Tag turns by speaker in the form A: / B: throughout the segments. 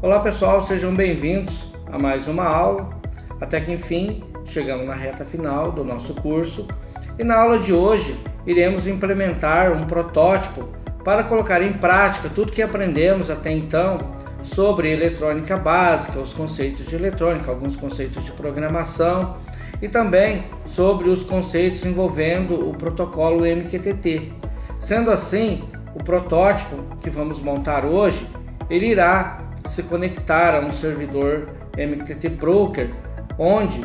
A: Olá pessoal, sejam bem-vindos a mais uma aula. Até que enfim chegamos na reta final do nosso curso e na aula de hoje iremos implementar um protótipo para colocar em prática tudo que aprendemos até então sobre eletrônica básica, os conceitos de eletrônica, alguns conceitos de programação e também sobre os conceitos envolvendo o protocolo MQTT. Sendo assim, o protótipo que vamos montar hoje, ele irá se conectar a um servidor MQTT Broker, onde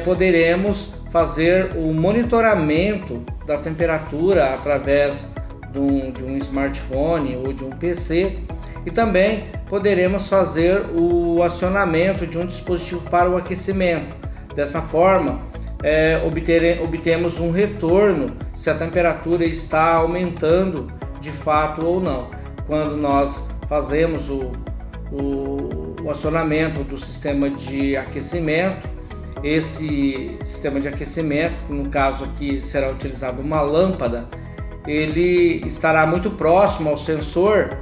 A: poderemos fazer o monitoramento da temperatura através de um smartphone ou de um PC e também poderemos fazer o acionamento de um dispositivo para o aquecimento. Dessa forma, obtemos um retorno se a temperatura está aumentando de fato ou não. Quando nós fazemos o acionamento do sistema de aquecimento, esse sistema de aquecimento, que no caso aqui será utilizado uma lâmpada, ele estará muito próximo ao sensor,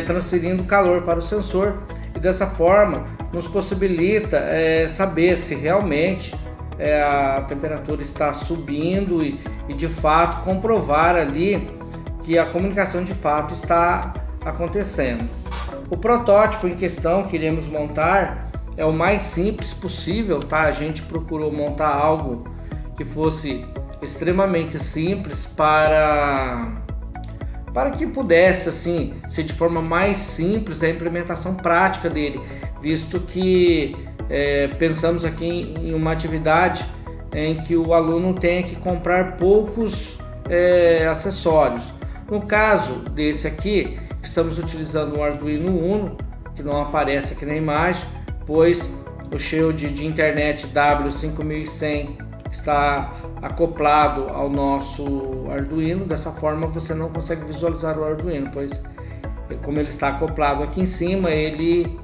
A: transferindo calor para o sensor e dessa forma nos possibilita saber se realmente a temperatura está subindo e de fato comprovar ali que a comunicação de fato está acontecendo. O protótipo em questão que iremos montar é o mais simples possível, tá? A gente procurou montar algo que fosse extremamente simples para que pudesse assim ser de forma mais simples a implementação prática dele, visto que pensamos aqui em uma atividade em que o aluno tenha que comprar poucos acessórios. No caso desse aqui, estamos utilizando um Arduino Uno, que não aparece aqui na imagem, pois o shield de internet W5100 está acoplado ao nosso Arduino. Dessa forma você não consegue visualizar o Arduino, pois como ele está acoplado aqui em cima, ele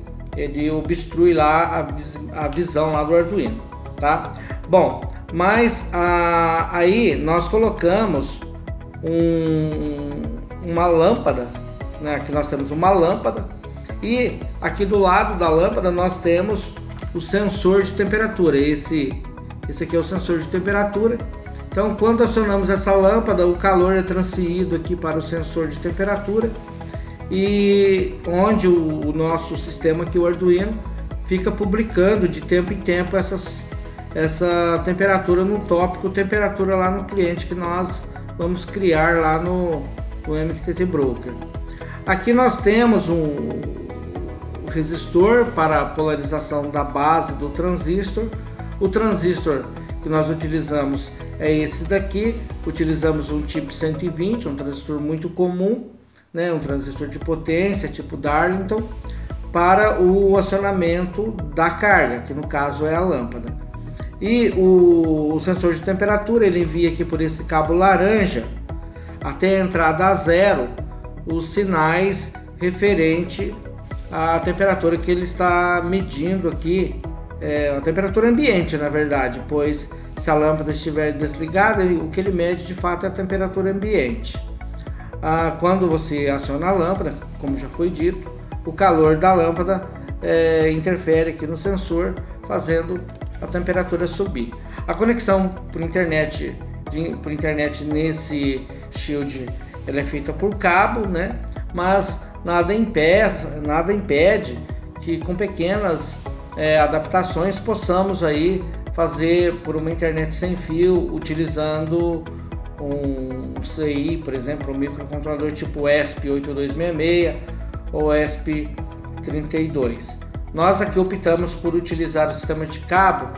A: obstrui lá a visão lá do Arduino, tá? Bom, mas aí nós colocamos uma lâmpada, né? Aqui nós temos uma lâmpada e aqui do lado da lâmpada nós temos o sensor de temperatura. Esse aqui é o sensor de temperatura. Então, quando acionamos essa lâmpada, o calor é transferido aqui para o sensor de temperatura e onde o nosso sistema aqui, o Arduino, fica publicando de tempo em tempo essa temperatura no tópico temperatura lá no cliente que nós vamos criar lá no MQTT Broker. Aqui nós temos um resistor para a polarização da base do transistor. O transistor que nós utilizamos é esse daqui. Utilizamos um tipo 120, um transistor muito comum, né? Um transistor de potência tipo Darlington, para o acionamento da carga, que no caso é a lâmpada. E o sensor de temperatura, ele envia aqui por esse cabo laranja até a entrada a zero os sinais referente à temperatura que ele está medindo aqui, a temperatura ambiente na verdade, pois se a lâmpada estiver desligada, o que ele mede de fato é a temperatura ambiente. Quando você aciona a lâmpada, como já foi dito, o calor da lâmpada interfere aqui no sensor, fazendo a temperatura subir. A conexão por internet nesse shield ela é feita por cabo, né? Mas nada impede que com pequenas adaptações possamos aí fazer por uma internet sem fio, utilizando um CI, por exemplo, um microcontrolador tipo ESP8266 ou ESP32. Nós aqui optamos por utilizar o sistema de cabo,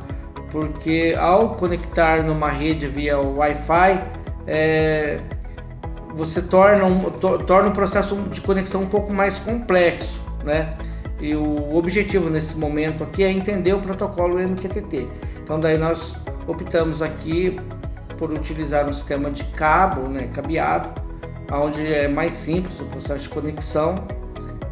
A: porque ao conectar numa rede via Wi-Fi, você torna o processo de conexão um pouco mais complexo, né? E o objetivo nesse momento aqui é entender o protocolo MQTT. Então daí nós optamos aqui por utilizar um sistema de cabo, né, cabeado, onde é mais simples o processo de conexão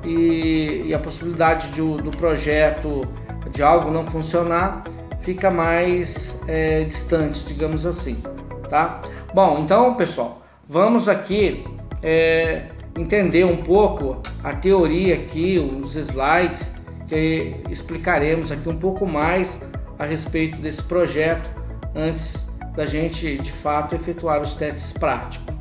A: e a possibilidade do projeto de algo não funcionar fica mais distante, digamos assim, tá? Bom, então pessoal, vamos aqui entender um pouco a teoria aqui, os slides, que explicaremos aqui um pouco mais a respeito desse projeto antes da gente de fato efetuar os testes práticos.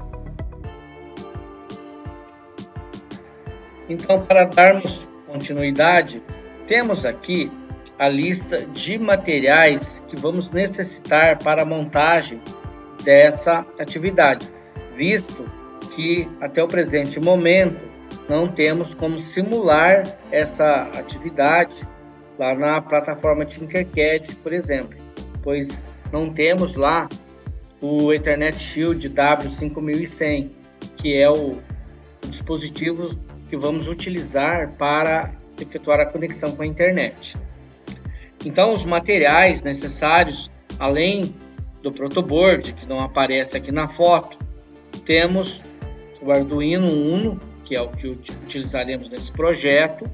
A: Então, para darmos continuidade, temos aqui a lista de materiais que vamos necessitar para a montagem dessa atividade, visto que até o presente momento não temos como simular essa atividade lá na plataforma Tinkercad, por exemplo, pois não temos lá o Ethernet Shield W5100, que é o dispositivo que vamos utilizar para efetuar a conexão com a internet. Então, os materiais necessários, além do protoboard, que não aparece aqui na foto, temos o Arduino Uno, que é o que utilizaremos nesse projeto,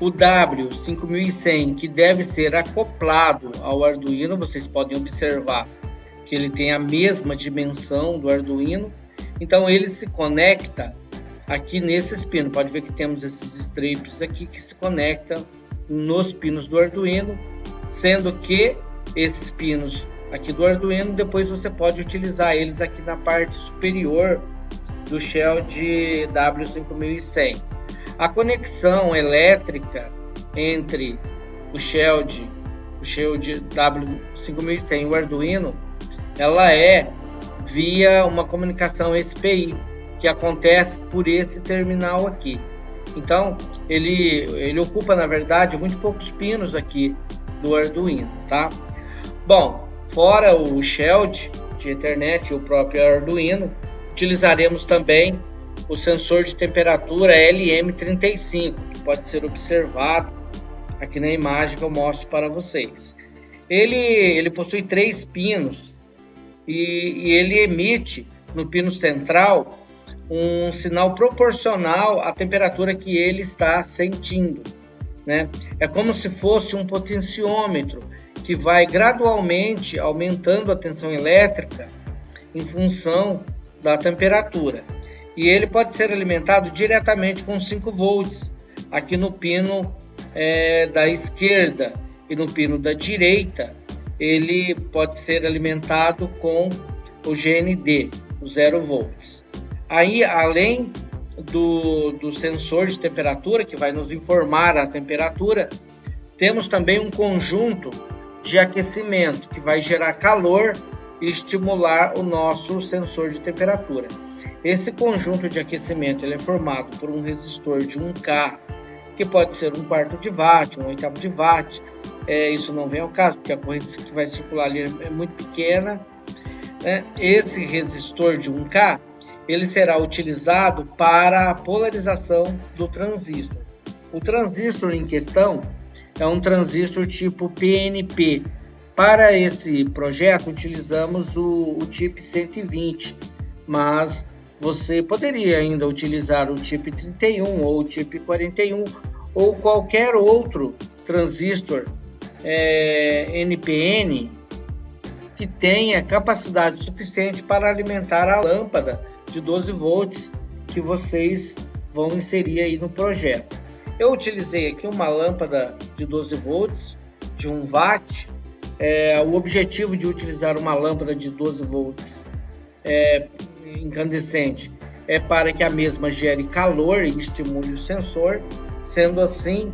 A: o W5100, que deve ser acoplado ao Arduino. Vocês podem observar que ele tem a mesma dimensão do Arduino, então ele se conecta aqui nesses pinos. Pode ver que temos esses stripes aqui que se conectam nos pinos do Arduino, sendo que esses pinos aqui do Arduino, depois você pode utilizar eles aqui na parte superior do Shield W5100. A conexão elétrica entre o Shield W5100 e o Arduino, ela é via uma comunicação SPI, que acontece por esse terminal aqui. Então, ele ocupa, na verdade, muito poucos pinos aqui do Arduino, tá? Bom, fora o Shield de Ethernet e o próprio Arduino, utilizaremos também o sensor de temperatura LM35, que pode ser observado aqui na imagem que eu mostro para vocês. Ele possui 3 pinos e ele emite no pino central um sinal proporcional à temperatura que ele está sentindo, né? É como se fosse um potenciômetro que vai gradualmente aumentando a tensão elétrica em função da temperatura. E ele pode ser alimentado diretamente com 5 volts aqui no pino da esquerda, e no pino da direita ele pode ser alimentado com o GND, o 0 volts. Aí, além do sensor de temperatura, que vai nos informar a temperatura, temos também um conjunto de aquecimento que vai gerar calor e estimular o nosso sensor de temperatura. Esse conjunto de aquecimento ele é formado por um resistor de 1K, que pode ser 1/4 de watt, 1/8 de watt. Isso não vem ao caso, porque a corrente que vai circular ali é muito pequena. Esse resistor de 1K ele será utilizado para a polarização do transistor. O transistor em questão é um transistor tipo PNP. Para esse projeto utilizamos o chip 120, mas você poderia ainda utilizar o chip 31 ou o chip 41 ou qualquer outro transistor NPN que tenha capacidade suficiente para alimentar a lâmpada de 12 volts que vocês vão inserir aí no projeto. Eu utilizei aqui uma lâmpada de 12 volts de 1 watt. O objetivo de utilizar uma lâmpada de 12 volts incandescente é para que a mesma gere calor e estimule o sensor. Sendo assim,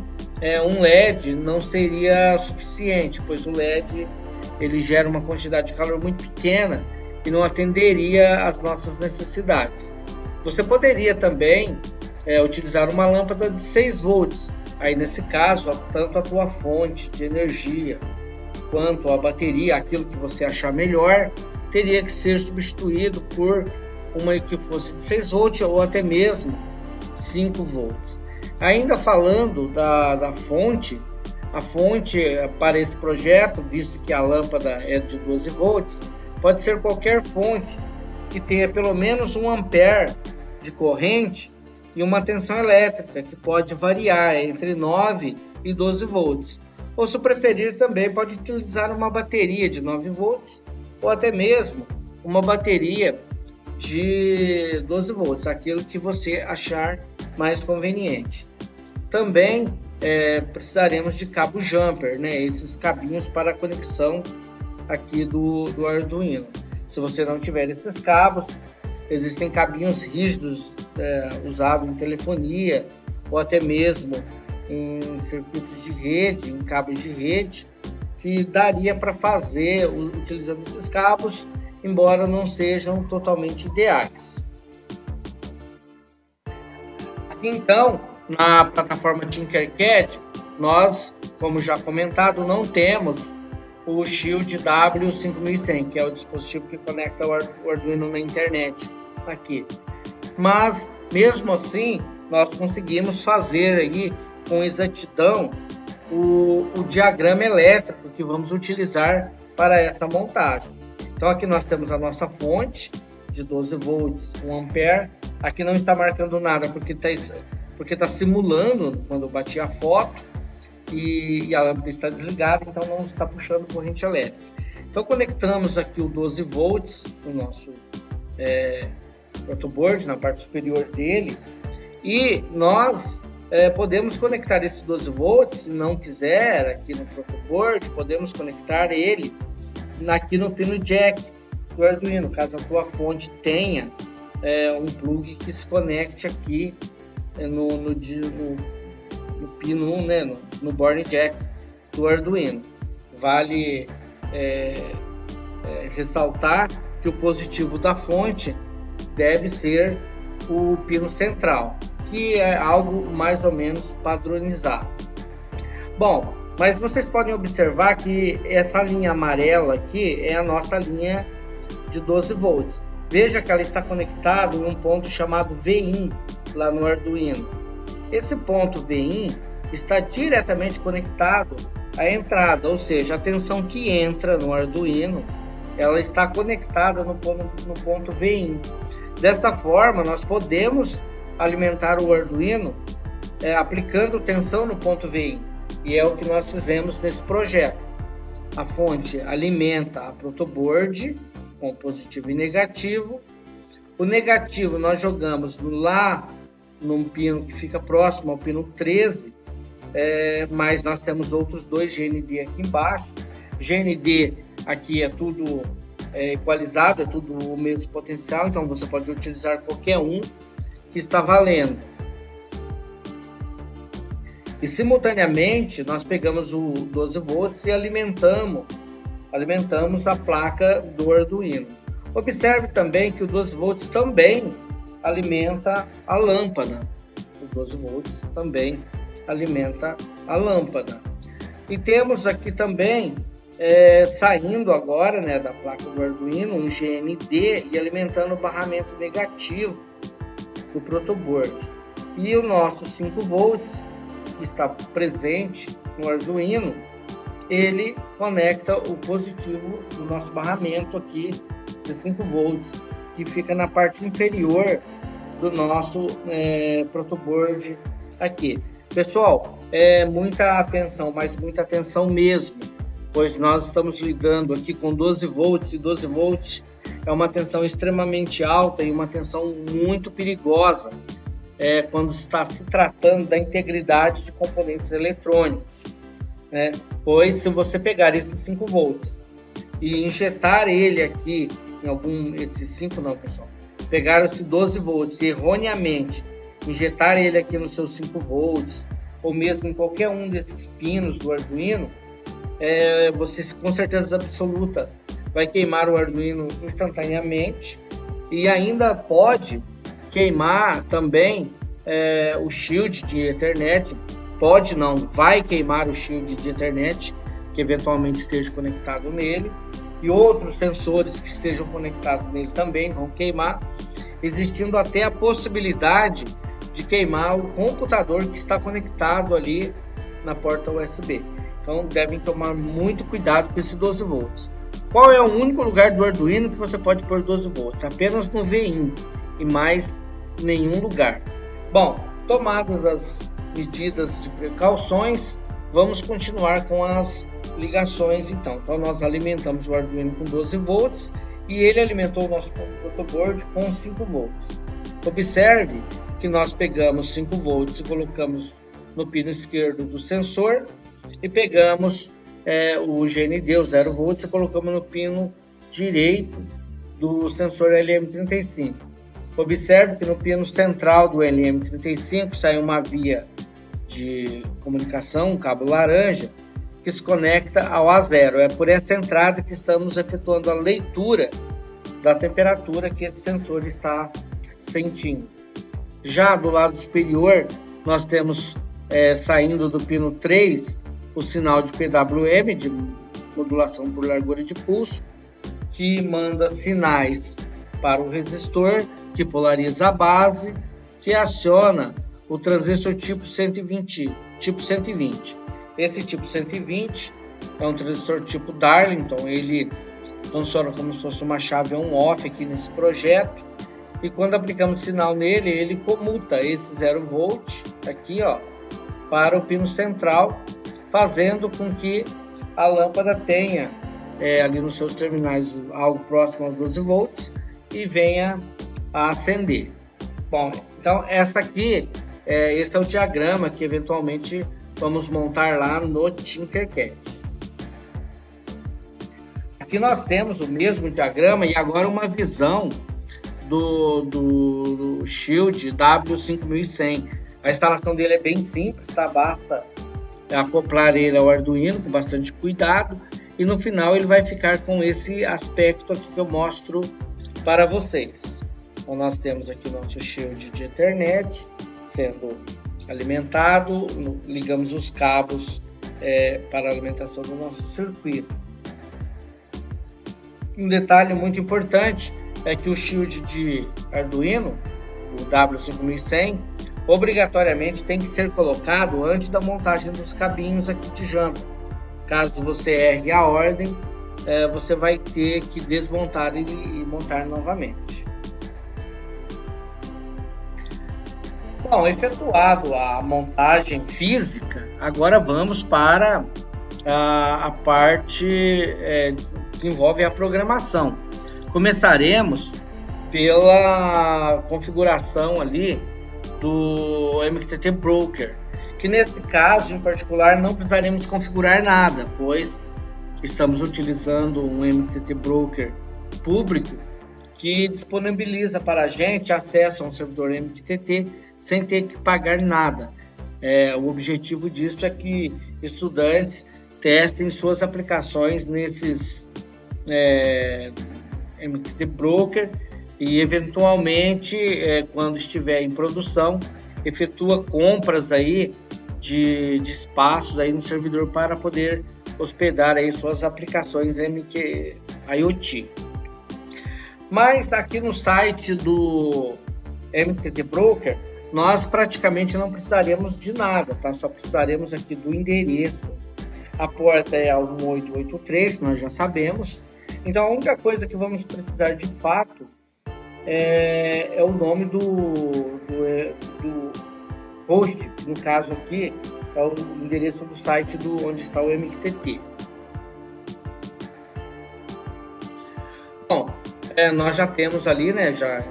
A: um LED não seria suficiente, pois o LED ele gera uma quantidade de calor muito pequena e não atenderia às nossas necessidades. Você poderia também utilizar uma lâmpada de 6 volts. Aí nesse caso, tanto a tua fonte de energia quanto a bateria, aquilo que você achar melhor, teria que ser substituído por uma que fosse de 6 volts ou até mesmo 5 volts. Ainda falando da fonte, a fonte para esse projeto, visto que a lâmpada é de 12 volts, pode ser qualquer fonte que tenha pelo menos 1 ampere de corrente e uma tensão elétrica que pode variar entre 9 e 12 volts. Ou, se preferir, também pode utilizar uma bateria de 9 volts ou até mesmo uma bateria de 12 volts, aquilo que você achar mais conveniente. Também precisaremos de cabo jumper, né? Esses cabinhos para conexão aqui do Arduino. Se você não tiver esses cabos, existem cabinhos rígidos usados em telefonia ou até mesmo em circuitos de rede, em cabos de rede, que daria para fazer utilizando esses cabos, embora não sejam totalmente ideais. Então, na plataforma Tinkercad, nós, como já comentado, não temos o Shield W5100, que é o dispositivo que conecta o Arduino na internet aqui. Mas, mesmo assim, nós conseguimos fazer aí com exatidão o diagrama elétrico que vamos utilizar para essa montagem. Então aqui nós temos a nossa fonte de 12 volts, 1 ampere. Aqui não está marcando nada porque está simulando quando eu bati a foto e a lâmpada está desligada, então não está puxando corrente elétrica. Então conectamos aqui o 12 volts no nosso protoboard, na parte superior dele, e nós podemos conectar esse 12 volts, se não quiser, aqui no protoboard, podemos conectar ele aqui no pino jack do Arduino, caso a tua fonte tenha um plug que se conecte aqui no pino 1, né, no board jack do Arduino. Vale ressaltar que o positivo da fonte deve ser o pino central, que é algo mais ou menos padronizado. Bom, mas vocês podem observar que essa linha amarela aqui é a nossa linha de 12 volts. Veja que ela está conectada em um ponto chamado VIN lá no Arduino. Esse ponto VIN está diretamente conectado à entrada, ou seja, a tensão que entra no Arduino, ela está conectada no ponto VIN. Dessa forma, nós podemos alimentar o Arduino aplicando tensão no ponto VIN, e é o que nós fizemos nesse projeto. A fonte alimenta a protoboard com positivo e negativo. O negativo nós jogamos lá num pino que fica próximo ao pino 13, mas nós temos outros dois GND aqui embaixo. GND aqui é tudo equalizado, é tudo o mesmo potencial, então você pode utilizar qualquer um que está valendo. E simultaneamente nós pegamos o 12 volts e alimentamos a placa do Arduino. Observe também que o 12 volts também alimenta a lâmpada. O 12 volts também alimenta a lâmpada. E temos aqui também saindo agora, né, da placa do Arduino um GND e alimentando o barramento negativo do protoboard. E o nosso 5 volts que está presente no Arduino, ele conecta o positivo do nosso barramento aqui de 5 volts, que fica na parte inferior do nosso protoboard aqui. Pessoal, muita atenção, mas muita atenção mesmo, pois nós estamos lidando aqui com 12 volts, e 12 volts é uma tensão extremamente alta e uma tensão muito perigosa quando está se tratando da integridade de componentes eletrônicos, né? Pois se você pegar esses 5 volts e injetar ele aqui em esses 5 não, pessoal, pegar esse 12 volts e erroneamente injetar ele aqui nos seus 5 volts, ou mesmo em qualquer um desses pinos do Arduino, você com certeza absoluta vai queimar o Arduino instantaneamente, e ainda pode queimar também o shield de Ethernet. Pode não, vai queimar o shield de Ethernet que eventualmente esteja conectado nele, e outros sensores que estejam conectados nele também vão queimar, existindo até a possibilidade de queimar o computador que está conectado ali na porta USB. Então devem tomar muito cuidado com esse 12 volts. Qual é o único lugar do Arduino que você pode pôr 12 volts? Apenas no VIN e mais nenhum lugar. Bom, tomadas as medidas de precauções, vamos continuar com as ligações então. Então nós alimentamos o Arduino com 12 volts e ele alimentou o nosso protoboard com 5 volts. Observe que nós pegamos 5 volts e colocamos no pino esquerdo do sensor e pegamos o GND, o 0 volts, e colocamos no pino direito do sensor LM35. Observe que no pino central do LM35 sai uma via de comunicação, um cabo laranja, que se conecta ao A0. É por essa entrada que estamos efetuando a leitura da temperatura que esse sensor está sentindo. Já do lado superior, nós temos saindo do pino 3 o sinal de PWM, de modulação por largura de pulso, que manda sinais para o resistor, que polariza a base, que aciona o transistor tipo 120. Esse tipo 120 é um transistor tipo Darlington, ele funciona como se fosse uma chave on-off aqui nesse projeto, e quando aplicamos sinal nele, ele comuta esse 0 volt aqui, ó, para o pino central, fazendo com que a lâmpada tenha ali nos seus terminais algo próximo aos 12 volts e venha a acender. Bom, então esse é o diagrama que eventualmente vamos montar lá no Tinkercad. Aqui nós temos o mesmo diagrama e agora uma visão do Shield W5100. A instalação dele é bem simples, tá? Basta acoplar ele ao Arduino com bastante cuidado e no final ele vai ficar com esse aspecto aqui que eu mostro para vocês. Então nós temos aqui o nosso Shield de Ethernet sendo alimentado, ligamos os cabos para a alimentação do nosso circuito. Um detalhe muito importante é que o Shield de Arduino, o W5100, obrigatoriamente tem que ser colocado antes da montagem dos cabinhos aqui de jampa. Caso você erre a ordem, você vai ter que desmontar e montar novamente. Bom, efetuado a montagem física, agora vamos para a parte que envolve a programação. Começaremos pela configuração ali do MQTT Broker, que nesse caso em particular não precisaremos configurar nada, pois estamos utilizando um MQTT Broker público que disponibiliza para a gente acesso a um servidor MQTT sem ter que pagar nada. O objetivo disso é que estudantes testem suas aplicações nesses MQTT Broker e eventualmente, quando estiver em produção, efetua compras aí de espaços aí no servidor para poder hospedar aí suas aplicações IoT. Mas aqui no site do MQTT Broker, nós praticamente não precisaremos de nada, tá? Só precisaremos aqui do endereço. A porta é a 1883, nós já sabemos. Então a única coisa que vamos precisar de fato é o nome do host, no caso aqui é o endereço do site onde está o MQTT. Bom, nós já temos ali, né, já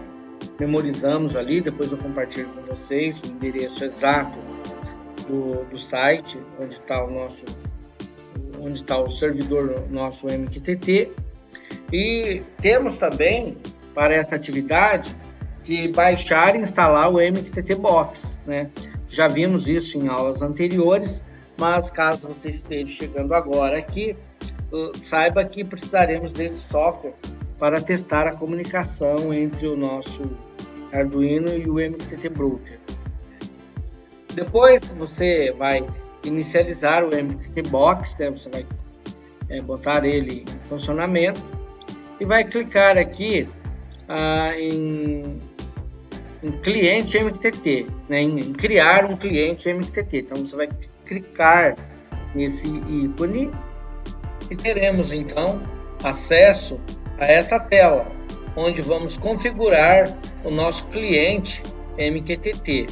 A: memorizamos ali, depois eu compartilho com vocês o endereço exato do site, onde está o servidor nosso MQTT. E temos também para essa atividade que baixar e instalar o MQTT Box, né? Já vimos isso em aulas anteriores, mas caso você esteja chegando agora aqui, saiba que precisaremos desse software para testar a comunicação entre o nosso Arduino e o MQTT Broker. Depois você vai inicializar o MQTT Box, né? Você vai botar ele em funcionamento e vai clicar aqui em cliente MQTT, né? Em criar um cliente MQTT. Então você vai clicar nesse ícone e teremos então acesso a essa tela, onde vamos configurar o nosso cliente MQTT.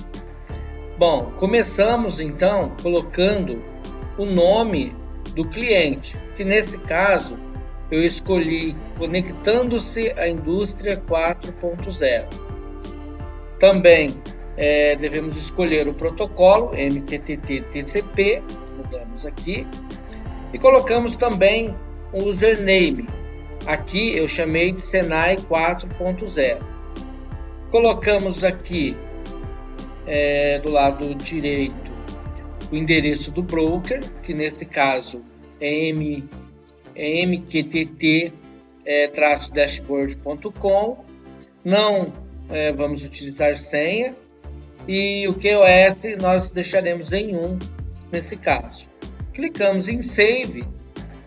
A: Bom, começamos então colocando o nome do cliente, que nesse caso eu escolhi Conectando-se à Indústria 4.0. Também devemos escolher o protocolo MQTT-TCP, mudamos aqui, e colocamos também o username. Aqui eu chamei de Senai 4.0. Colocamos aqui do lado direito o endereço do broker, que nesse caso é mqtt-dashboard.com. Não vamos utilizar senha, e o QoS nós deixaremos em 1 nesse caso. Clicamos em Save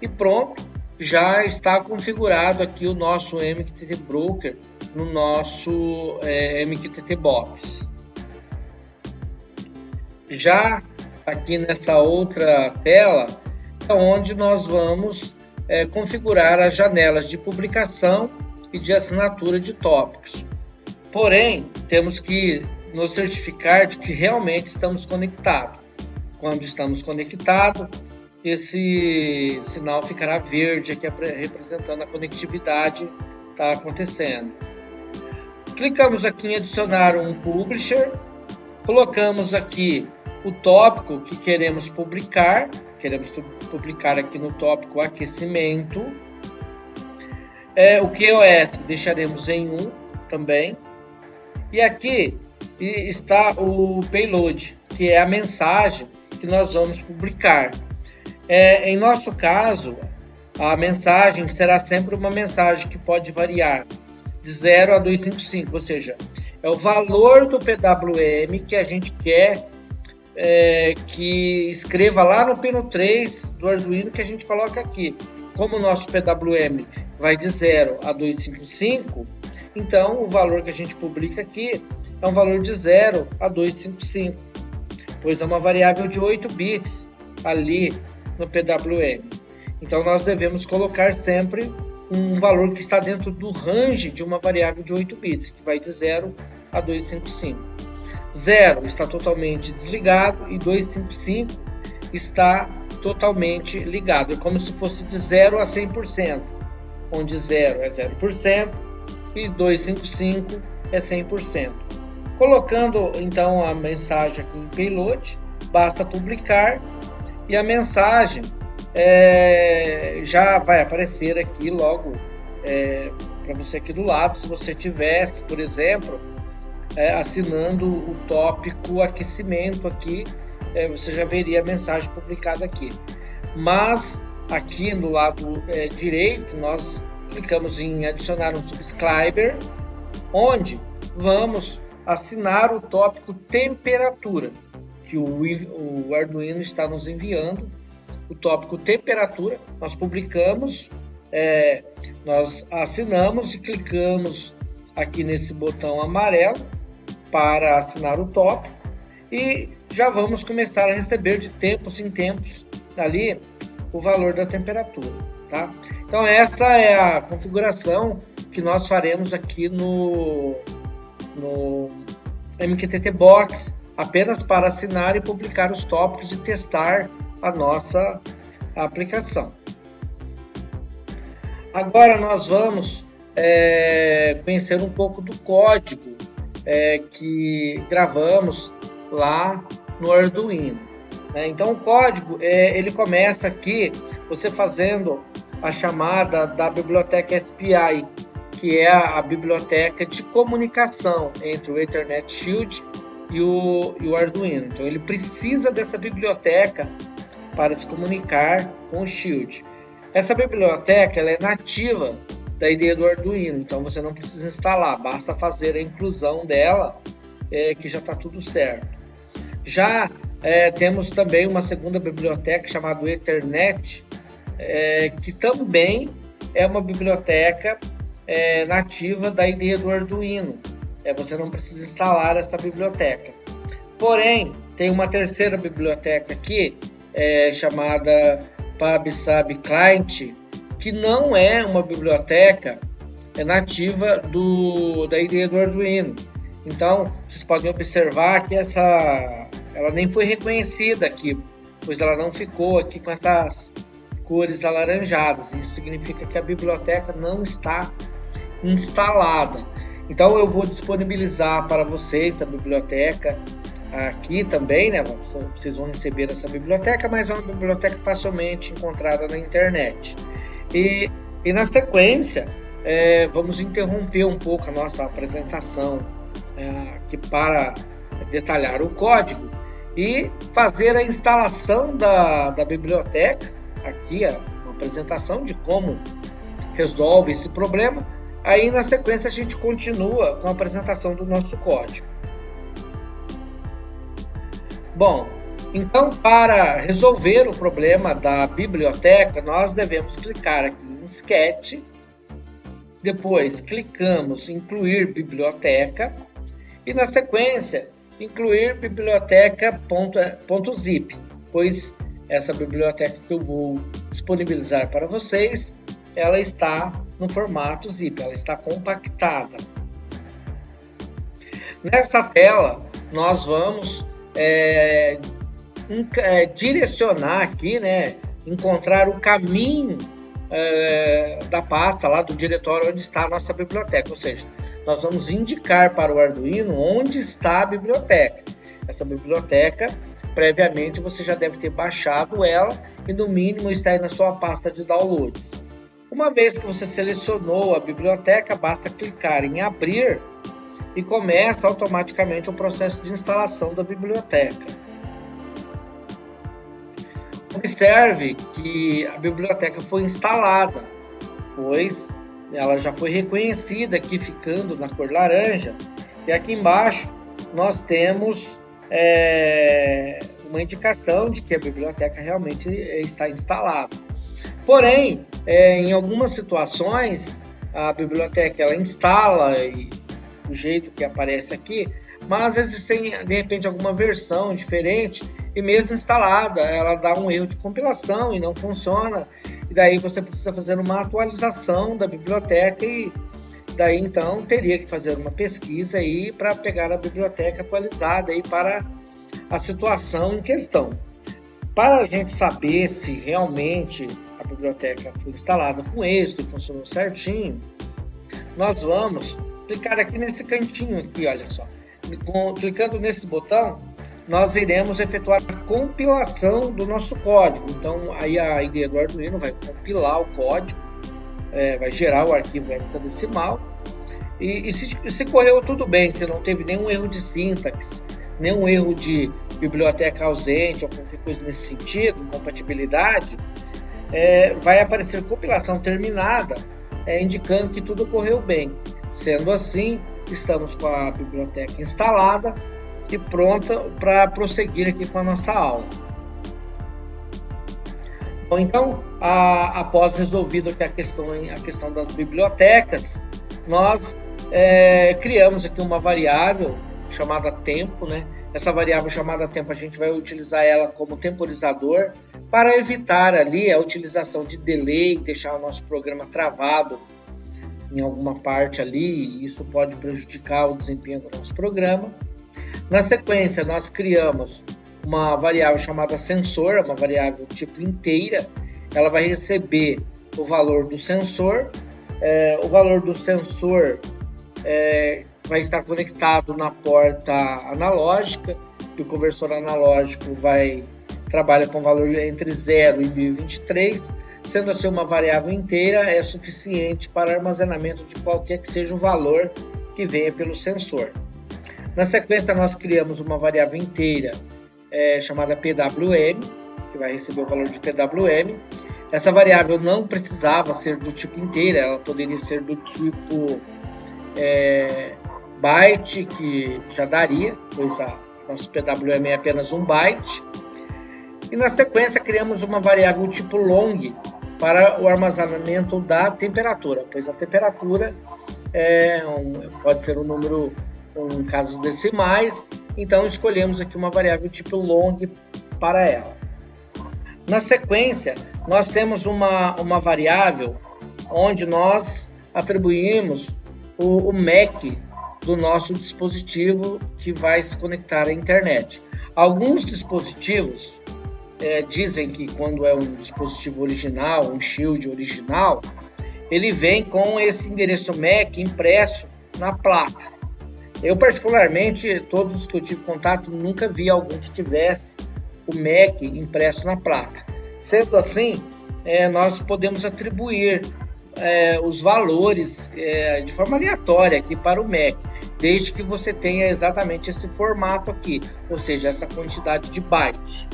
A: e pronto, já está configurado aqui o nosso MQTT Broker no nosso MQTT Box. Já aqui nessa outra tela é onde nós vamos configurar as janelas de publicação e de assinatura de tópicos. Porém, temos que nos certificar de que realmente estamos conectados. Quando estamos conectados, esse sinal ficará verde aqui representando a conectividade está acontecendo. Clicamos aqui em adicionar um publisher, colocamos aqui o tópico que queremos publicar aqui no tópico aquecimento. O QoS deixaremos em 1 também. E aqui está o payload, que é a mensagem que nós vamos publicar. Em nosso caso, a mensagem será sempre uma mensagem que pode variar de 0 a 255, ou seja, é o valor do PWM que a gente quer que escreva lá no pino 3 do Arduino, que a gente coloca aqui. Como o nosso PWM vai de 0 a 255, então o valor que a gente publica aqui é um valor de 0 a 255, pois é uma variável de 8 bits ali no PWM. Então nós devemos colocar sempre um valor que está dentro do range de uma variável de 8 bits, que vai de 0 a 255. 0 está totalmente desligado e 255 está totalmente ligado. É como se fosse de 0 a 100%, onde 0 é 0% e 255 é 100%. Colocando então a mensagem aqui em payload, basta publicar e a mensagem já vai aparecer aqui logo para você aqui do lado. Se você tivesse, por exemplo, assinando o tópico aquecimento aqui, você já veria a mensagem publicada aqui. Mas aqui no lado direito nós clicamos em adicionar um subscriber, onde vamos assinar o tópico temperatura, que o Arduino está nos enviando. O tópico temperatura nós publicamos, nós assinamos e clicamos aqui nesse botão amarelo para assinar o tópico, e já vamos começar a receber de tempos em tempos ali o valor da temperatura, tá? Então essa é a configuração que nós faremos aqui no MQTT Box, apenas para assinar e publicar os tópicos e testar a nossa aplicação. Agora nós vamos conhecer um pouco do código que gravamos lá no Arduino. Então o código ele começa aqui você fazendo a chamada da biblioteca SPI, que é a biblioteca de comunicação entre o Ethernet Shield e o Arduino. Então ele precisa dessa biblioteca para se comunicar com o Shield. Essa biblioteca ela é nativa da IDE do Arduino, então você não precisa instalar, basta fazer a inclusão dela, que já está tudo certo. Já temos também uma segunda biblioteca chamada Ethernet, que também é uma biblioteca nativa da IDE do Arduino. Você não precisa instalar essa biblioteca. Porém, tem uma terceira biblioteca aqui, chamada PubSub Client, que não é uma biblioteca nativa da IDE do Arduino. Então, vocês podem observar que ela nem foi reconhecida aqui, pois ela não ficou aqui com cores alaranjadas. Isso significa que a biblioteca não está instalada. Então eu vou disponibilizar para vocês a biblioteca aqui também, né? Vocês vão receber essa biblioteca, mas é uma biblioteca facilmente encontrada na internet. E na sequência, vamos interromper um pouco a nossa apresentação aqui para detalhar o código e fazer a instalação da biblioteca. Aqui uma apresentação de como resolve esse problema. Aí na sequência a gente continua com a apresentação do nosso código. Bom, então para resolver o problema da biblioteca, nós devemos clicar aqui em Sketch, depois clicamos em incluir biblioteca e na sequência incluir biblioteca.zip, pois essa biblioteca que eu vou disponibilizar para vocês, ela está no formato zip, ela está compactada. Nessa tela, nós vamos direcionar aqui, né, encontrar o caminho da pasta lá do diretório onde está a nossa biblioteca, ou seja, nós vamos indicar para o Arduino onde está a biblioteca. Essa biblioteca, previamente, você já deve ter baixado ela e no mínimo está aí na sua pasta de downloads. Uma vez que você selecionou a biblioteca, basta clicar em abrir e começa automaticamente o processo de instalação da biblioteca. Observe que a biblioteca foi instalada, pois ela já foi reconhecida aqui ficando na cor laranja, e aqui embaixo nós temos uma indicação de que a biblioteca realmente está instalada. Porém, em algumas situações a biblioteca ela instala do jeito que aparece aqui, mas existem de repente alguma versão diferente e mesmo instalada ela dá um erro de compilação e não funciona, e daí você precisa fazer uma atualização da biblioteca e daí então teria que fazer uma pesquisa aí para pegar a biblioteca atualizada aí para a situação em questão. Para a gente saber se realmente a biblioteca foi instalada com êxito e funcionou certinho, nós vamos clicar aqui nesse cantinho aqui, olha só. Clicando nesse botão, nós iremos efetuar a compilação do nosso código. Então aí a IDE do Arduino vai compilar o código, vai gerar o arquivo hexadecimal e se correu tudo bem, se não teve nenhum erro de sintaxe, nenhum erro de biblioteca ausente ou qualquer coisa nesse sentido, compatibilidade, vai aparecer compilação terminada, indicando que tudo correu bem. Sendo assim, estamos com a biblioteca instalada e pronta para prosseguir aqui com a nossa aula. Bom, então, após resolvido aqui a questão das bibliotecas, nós criamos aqui uma variável chamada tempo, né? Essa variável chamada tempo a gente vai utilizar ela como temporizador para evitar ali a utilização de delay, deixar o nosso programa travado em alguma parte ali, e isso pode prejudicar o desempenho do nosso programa. Na sequência, nós criamos uma variável chamada sensor, uma variável tipo inteira. Ela vai receber o valor do sensor. O valor do sensor vai estar conectado na porta analógica, e o conversor analógico trabalha com valor entre 0 e 1023, sendo assim uma variável inteira é suficiente para armazenamento de qualquer que seja o valor que venha pelo sensor. Na sequência, nós criamos uma variável inteira chamada PWM, que vai receber o valor de PWM. Essa variável não precisava ser do tipo inteira, ela poderia ser do tipo byte, que já daria, pois nosso PWM é apenas um byte. E na sequência criamos uma variável tipo long para o armazenamento da temperatura, pois a temperatura pode ser um número com casos decimais, então escolhemos aqui uma variável tipo long para ela. Na sequência, nós temos uma variável onde nós atribuímos o MAC do nosso dispositivo que vai se conectar à internet. Alguns dispositivos dizem que quando é um dispositivo original, um Shield original, ele vem com esse endereço MAC impresso na placa. Eu, particularmente, todos os que eu tive contato, nunca vi algum que tivesse o MAC impresso na placa. Sendo assim, nós podemos atribuir os valores de forma aleatória aqui para o MAC, desde que você tenha exatamente esse formato aqui, ou seja, essa quantidade de bytes.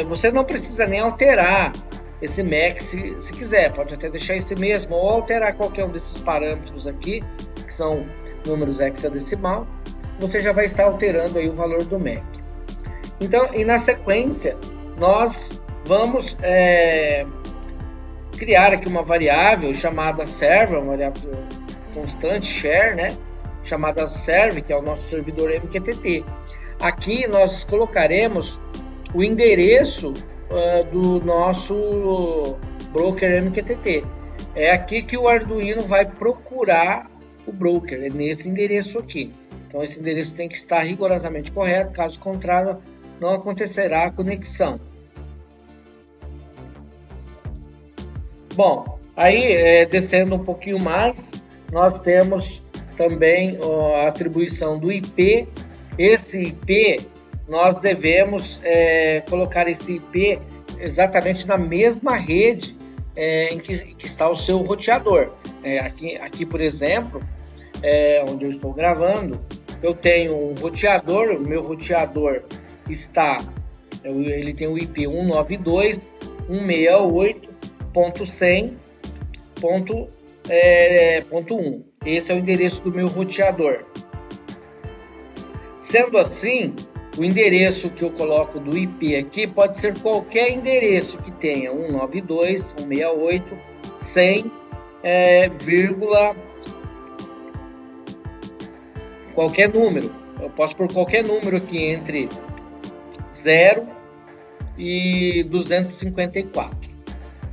A: Você não precisa nem alterar esse MAC se quiser, pode até deixar esse mesmo ou alterar qualquer um desses parâmetros aqui, que são números hexadecimal, você já vai estar alterando aí o valor do MAC. Então, e na sequência, nós vamos criar aqui uma variável chamada server, uma variável constante, share, né? Chamada serve, que é o nosso servidor MQTT. Aqui nós colocaremos o endereço do nosso broker MQTT. É aqui que o Arduino vai procurar o broker, é nesse endereço aqui. Então esse endereço tem que estar rigorosamente correto, caso contrário não acontecerá a conexão. Bom, aí descendo um pouquinho mais, nós temos também a atribuição do IP. Esse IP, nós devemos colocar esse IP exatamente na mesma rede em que está o seu roteador. Aqui, por exemplo, onde eu estou gravando, eu tenho um roteador, o meu roteador ele tem o IP 192.168.100.1. Esse é o endereço do meu roteador. Sendo assim, o endereço que eu coloco do IP aqui pode ser qualquer endereço que tenha 192.168.100, qualquer número. Eu posso pôr qualquer número aqui entre 0 e 254.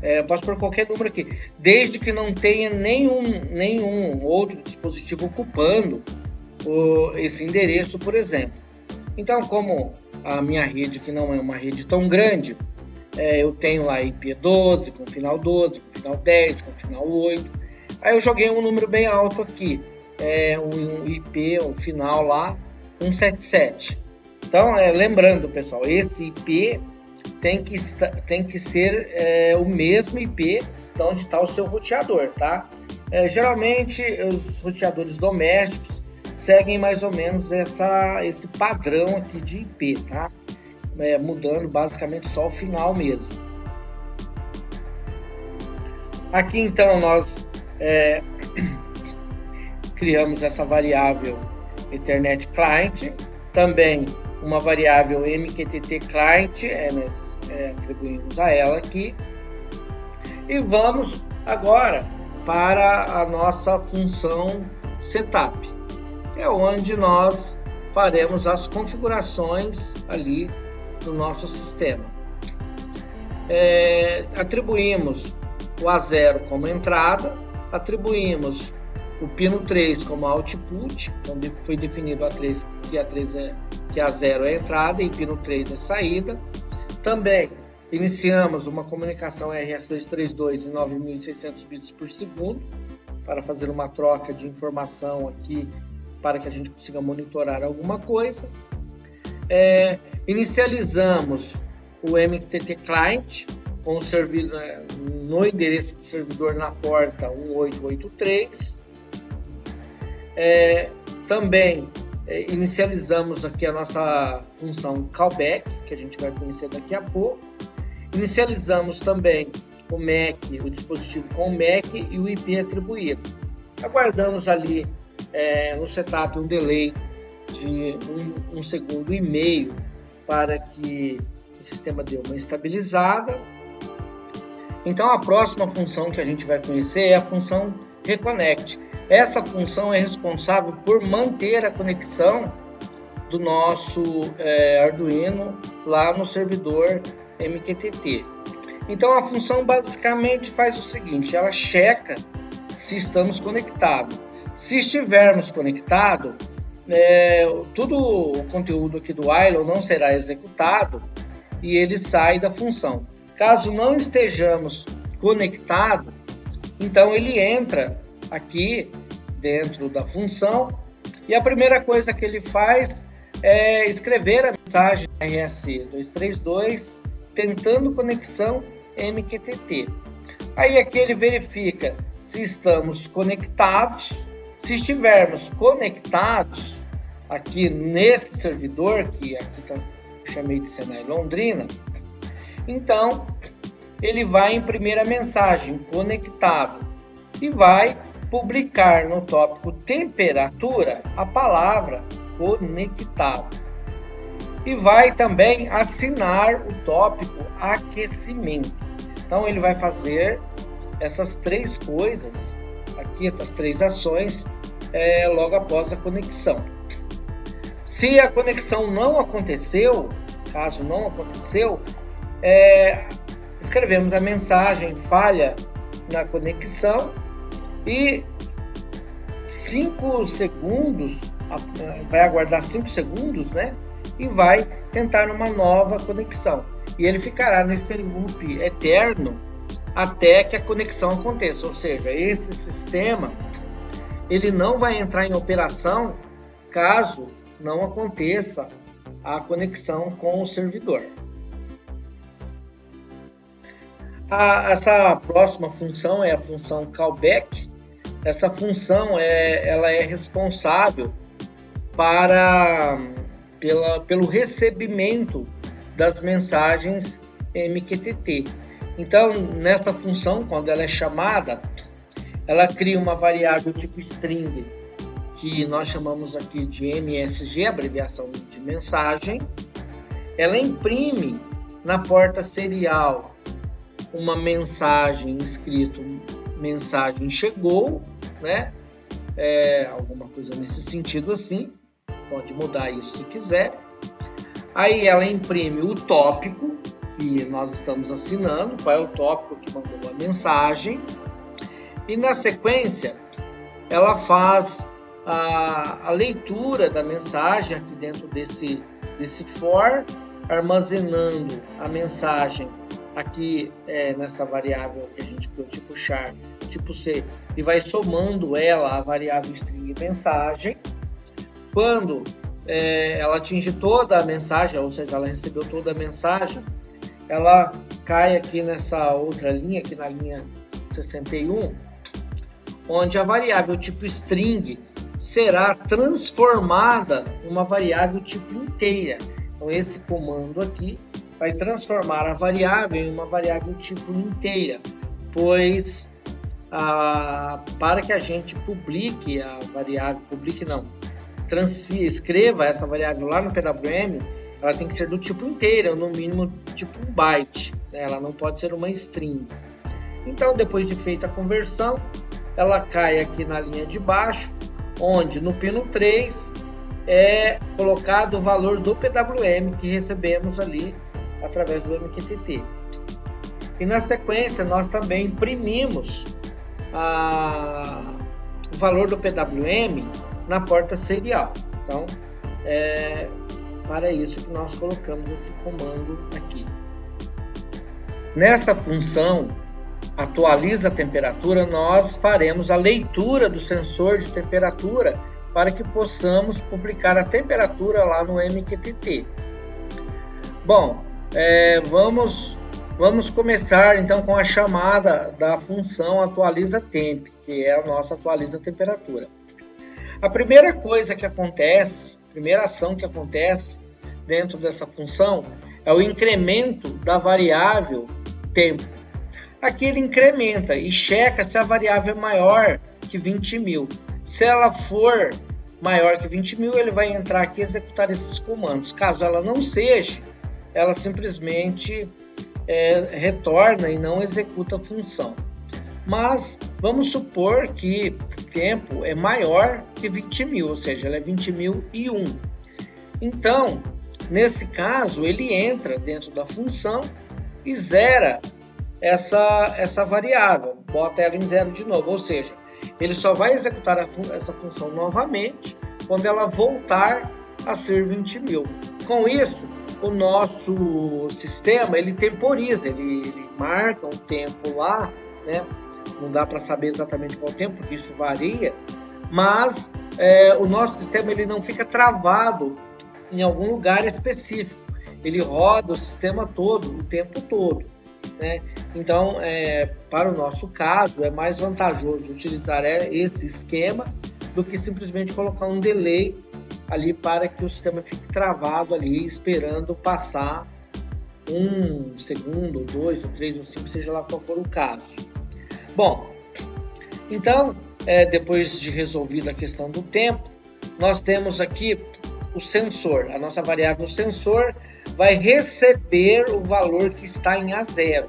A: Eu posso pôr qualquer número aqui, desde que não tenha nenhum outro dispositivo ocupando esse endereço, por exemplo. Então, como a minha rede aqui não é uma rede tão grande, eu tenho lá IP 12, com final 12, com final 10, com final 8. Aí eu joguei um número bem alto aqui, um IP, o final lá, 177. Então, lembrando, pessoal, esse IP tem que ser o mesmo IP de onde está o seu roteador, tá? Geralmente, os roteadores domésticos seguem mais ou menos esse padrão aqui de IP, tá? Mudando basicamente só o final mesmo. Aqui, então, nós criamos essa variável Ethernet Client, também uma variável MQTT Client, atribuímos a ela aqui. E vamos agora para a nossa função Setup, onde nós faremos as configurações ali do nosso sistema. Atribuímos o A0 como entrada, atribuímos o pino 3 como output, onde foi definido A3, que A0 é a entrada e pino 3 é a saída. Também iniciamos uma comunicação RS-232 em 9.600 bits por segundo, para fazer uma troca de informação aqui, para que a gente consiga monitorar alguma coisa. Inicializamos o MQTT Client com o servidor, no endereço do servidor na porta 1883. Também inicializamos aqui a nossa função Callback, que a gente vai conhecer daqui a pouco. Inicializamos também o MAC, o dispositivo com o MAC e o IP atribuído. Aguardamos ali no setup um delay de 1,5 segundo para que o sistema dê uma estabilizada. Então a próxima função que a gente vai conhecer é a função Reconnect. Essa função é responsável por manter a conexão do nosso Arduino lá no servidor MQTT. Então a função basicamente faz o seguinte: ela checa se estamos conectados. Se estivermos conectados, todo o conteúdo aqui do while não será executado e ele sai da função. Caso não estejamos conectados, então ele entra aqui dentro da função e a primeira coisa que ele faz é escrever a mensagem RSC232 tentando conexão MQTT. Aí aqui ele verifica se estamos conectados. Se estivermos conectados aqui nesse servidor, que aqui chamei de Senai Londrina, então ele vai imprimir a mensagem conectado e vai publicar no tópico temperatura a palavra conectado. E vai também assinar o tópico aquecimento. Então ele vai fazer essas três coisas, aqui essas três ações, logo após a conexão. Se a conexão não aconteceu, caso não aconteceu, escrevemos a mensagem falha na conexão e 5 segundos, vai aguardar 5 segundos, né? E vai tentar uma nova conexão. E ele ficará nesse loop eterno até que a conexão aconteça. Ou seja, esse sistema ele não vai entrar em operação caso não aconteça a conexão com o servidor. Essa próxima função é a função callback. Essa função ela é responsável pelo recebimento das mensagens MQTT. Então, nessa função, quando ela é chamada, ela cria uma variável tipo string, que nós chamamos aqui de MSG, abreviação de mensagem. Ela imprime na porta serial uma mensagem escrito mensagem chegou, né? Alguma coisa nesse sentido assim, pode mudar isso se quiser. Aí ela imprime o tópico que nós estamos assinando, qual é o tópico que mandou a mensagem, e na sequência ela faz a leitura da mensagem aqui dentro desse for, armazenando a mensagem aqui nessa variável que a gente criou, tipo char, tipo C, e vai somando ela a variável string mensagem. Quando ela atinge toda a mensagem, ou seja, ela recebeu toda a mensagem, ela cai aqui nessa outra linha, aqui na linha 61, onde a variável tipo string será transformada em uma variável tipo inteira. Então esse comando aqui vai transformar a variável em uma variável tipo inteira, pois para que a gente publique a variável, escreva essa variável lá no PWM, ela tem que ser do tipo inteira, no mínimo tipo um byte, né? Ela não pode ser uma string. Então, depois de feita a conversão, ela cai aqui na linha de baixo, onde no pino 3 é colocado o valor do PWM que recebemos ali através do MQTT. E na sequência nós também imprimimos o valor do PWM na porta serial. Então para isso que nós colocamos esse comando aqui. Nessa função atualiza a temperatura, nós faremos a leitura do sensor de temperatura para que possamos publicar a temperatura lá no MQTT. Bom, vamos começar então com a chamada da função atualiza temp, que é a nossa atualiza temperatura. A primeira coisa que acontece, a primeira ação que acontece dentro dessa função é o incremento da variável tempo. Aqui ele incrementa e checa se a variável é maior que 20.000. Se ela for maior que 20.000, ele vai entrar aqui e executar esses comandos. Caso ela não seja, ela simplesmente retorna e não executa a função. Mas vamos supor que o tempo é maior que 20.000, ou seja, ela é 20.001. Então, nesse caso, ele entra dentro da função e zera essa variável, bota ela em zero de novo, ou seja, ele só vai executar essa função novamente quando ela voltar a ser 20 mil. Com isso, o nosso sistema, ele temporiza, ele marca um tempo lá, né? Não dá para saber exatamente qual tempo, porque isso varia, mas o nosso sistema ele não fica travado em algum lugar específico. Ele roda o sistema todo, o tempo todo, né? Então, para o nosso caso, é mais vantajoso utilizar esse esquema do que simplesmente colocar um delay ali para que o sistema fique travado ali, esperando passar 1 segundo, ou 2, ou 3, ou 5, seja lá qual for o caso. Bom, então, depois de resolvida a questão do tempo, nós temos aqui o sensor. A nossa variável sensor vai receber o valor que está em A0.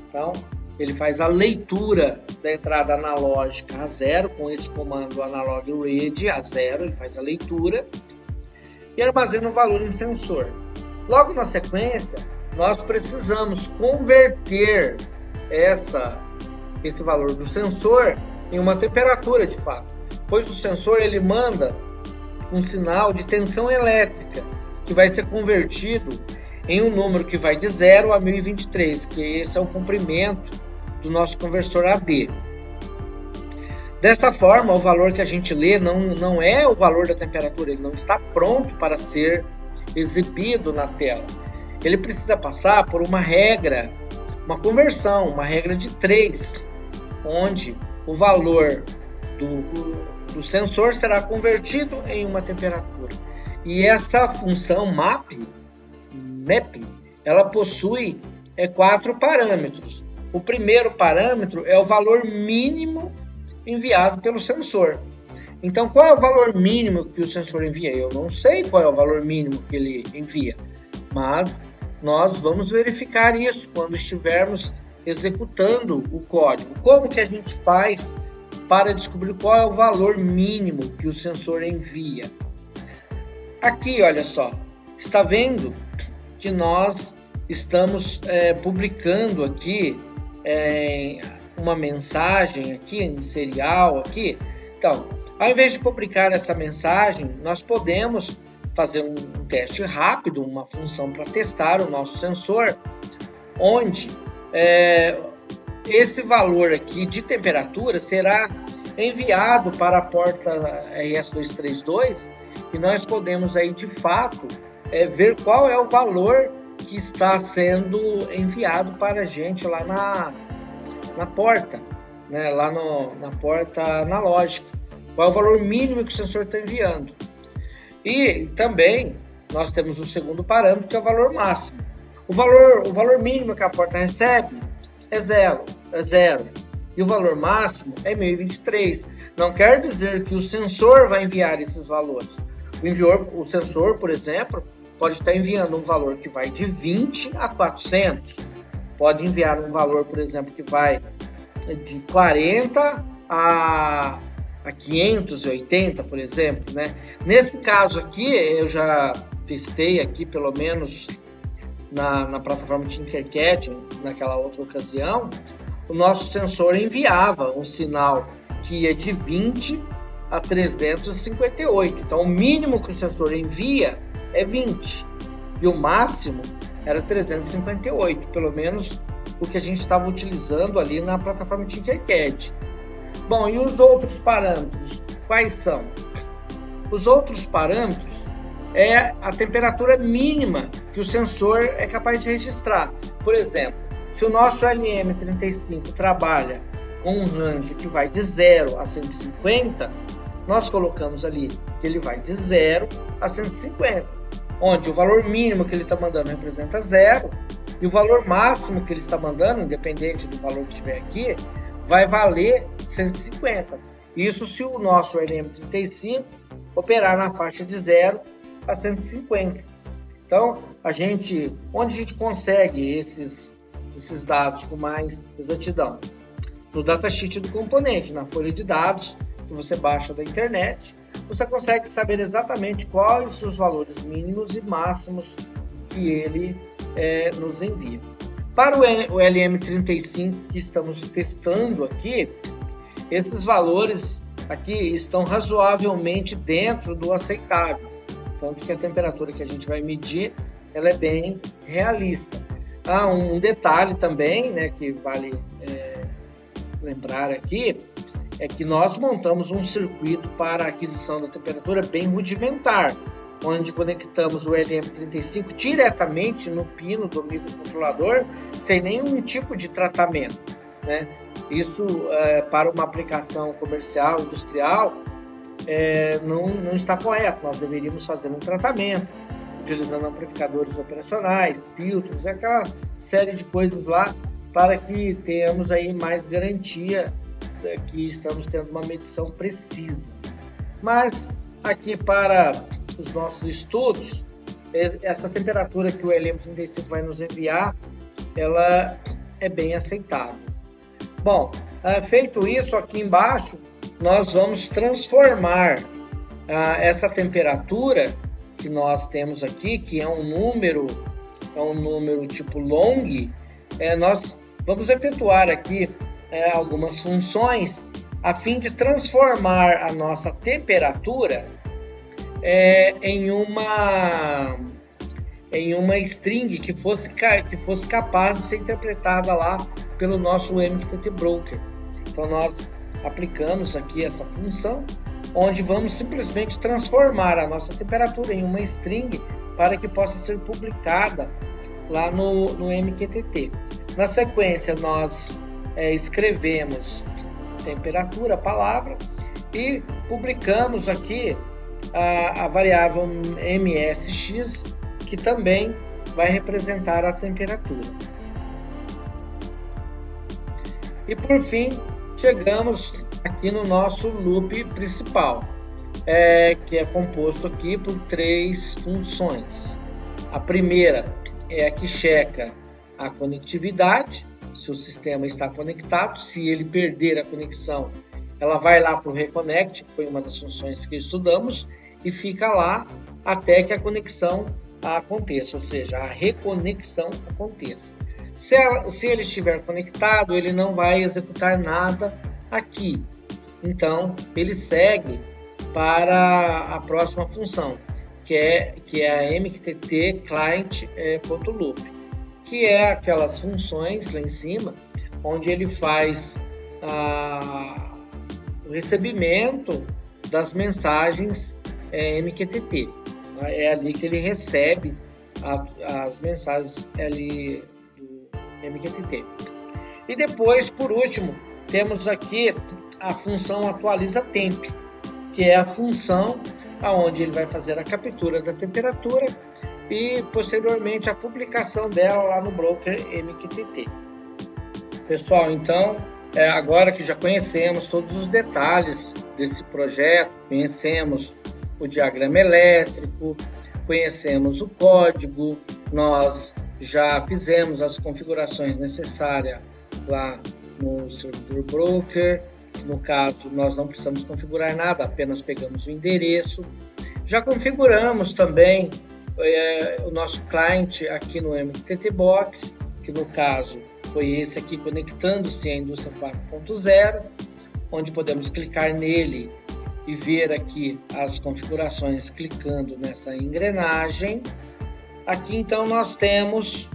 A: Então, ele faz a leitura da entrada analógica A0 com esse comando analog read A0, ele faz a leitura e armazena o valor em sensor. Logo na sequência, nós precisamos converter esse valor do sensor em uma temperatura de fato, pois o sensor ele manda um sinal de tensão elétrica que vai ser convertido em um número que vai de 0 a 1023, que esse é o comprimento do nosso conversor AD. Dessa forma, o valor que a gente lê não é o valor da temperatura, ele não está pronto para ser exibido na tela. Ele precisa passar por uma regra, uma conversão, uma regra de 3, onde o valor do sensor será convertido em uma temperatura. E essa função map, ela possui 4 parâmetros. O primeiro parâmetro é o valor mínimo enviado pelo sensor. Então, qual é o valor mínimo que o sensor envia? Eu não sei qual é o valor mínimo que ele envia, mas nós vamos verificar isso quando estivermos executando o código. Como que a gente faz para descobrir qual é o valor mínimo que o sensor envia? Aqui, olha só, está vendo que nós estamos publicando aqui uma mensagem aqui em serial aqui. Então, ao invés de publicar essa mensagem, nós podemos fazer um teste rápido, uma função para testar o nosso sensor, onde esse valor aqui de temperatura será enviado para a porta RS-232 e nós podemos aí de fato ver qual é o valor que está sendo enviado para a gente lá na porta, né? Lá na porta analógica. Qual é o valor mínimo que o sensor está enviando? E também nós temos o segundo parâmetro, que é o valor máximo. O valor mínimo que a porta recebe é zero. E o valor máximo é 1023. Não quer dizer que o sensor vai enviar esses valores. O sensor, por exemplo, pode estar enviando um valor que vai de 20 a 400. Pode enviar um valor, por exemplo, que vai de 40 a 580, por exemplo, né? Nesse caso aqui, eu já testei aqui, pelo menos na plataforma Tinkercad, naquela outra ocasião, o nosso sensor enviava um sinal que ia de 20 a 358. Então, o mínimo que o sensor envia é 20 e o máximo era 358, pelo menos o que a gente estava utilizando ali na plataforma Tinkercad. Bom, e os outros parâmetros, quais são? Os outros parâmetros é a temperatura mínima que o sensor é capaz de registrar. Por exemplo, se o nosso LM35 trabalha com um range que vai de 0 a 150, nós colocamos ali que ele vai de 0 a 150, onde o valor mínimo que ele está mandando representa 0 e o valor máximo que ele está mandando, independente do valor que estiver aqui, vai valer 150. Isso se o nosso LM35 operar na faixa de 0 a 150. Então, onde a gente consegue esses dados com mais exatidão? No datasheet do componente, na folha de dados que você baixa da internet, você consegue saber exatamente quais os valores mínimos e máximos que ele nos envia. Para o LM35 que estamos testando aqui, esses valores aqui estão razoavelmente dentro do aceitável. Tanto que a temperatura que a gente vai medir, ela é bem realista. Um detalhe também, né, que vale lembrar aqui, é que nós montamos um circuito para a aquisição da temperatura bem rudimentar, onde conectamos o LM35 diretamente no pino do microcontrolador, sem nenhum tipo de tratamento, né? Isso, para uma aplicação comercial, industrial, não está correto. Nós deveríamos fazer um tratamento, utilizando amplificadores operacionais, filtros, aquela série de coisas lá, para que tenhamos aí mais garantia que estamos tendo uma medição precisa. Mas aqui para os nossos estudos, essa temperatura que o LM35 vai nos enviar, ela é bem aceitável. Bom, feito isso, aqui embaixo nós vamos transformar essa temperatura que nós temos aqui, que é um número tipo long, nós vamos efetuar aqui algumas funções a fim de transformar a nossa temperatura em uma string que fosse capaz de ser interpretada lá pelo nosso MQTT Broker. Então nós aplicamos aqui essa função, onde vamos simplesmente transformar a nossa temperatura em uma string para que possa ser publicada lá no MQTT. Na sequência, nós escrevemos temperatura, a palavra, e publicamos aqui a variável MSX, que também vai representar a temperatura. E por fim, chegamos aqui no nosso loop principal, que é composto aqui por 3 funções. A primeira é a que checa a conectividade, se o sistema está conectado. Se ele perder a conexão, ela vai lá para o Reconnect, que foi uma das funções que estudamos, e fica lá até que a conexão aconteça, ou seja, a reconexão aconteça. Se ele estiver conectado, ele não vai executar nada aqui. Então, ele segue para a próxima função, que é a MQTT Client.loop, que é aquelas funções lá em cima, onde ele faz o recebimento das mensagens MQTT. É ali que ele recebe as mensagens ali do MQTT. E depois, por último, temos aqui a função atualiza temp, que é a função onde ele vai fazer a captura da temperatura e posteriormente a publicação dela lá no broker MQTT. Pessoal, então, agora que já conhecemos todos os detalhes desse projeto, conhecemos o diagrama elétrico, conhecemos o código, nós já fizemos as configurações necessárias lá no servidor broker. No caso, nós não precisamos configurar nada, apenas pegamos o endereço. Já configuramos também o nosso cliente aqui no MQTT Box, que no caso foi esse aqui, conectando-se à indústria 4.0, onde podemos clicar nele e ver aqui as configurações clicando nessa engrenagem. Aqui então nós temos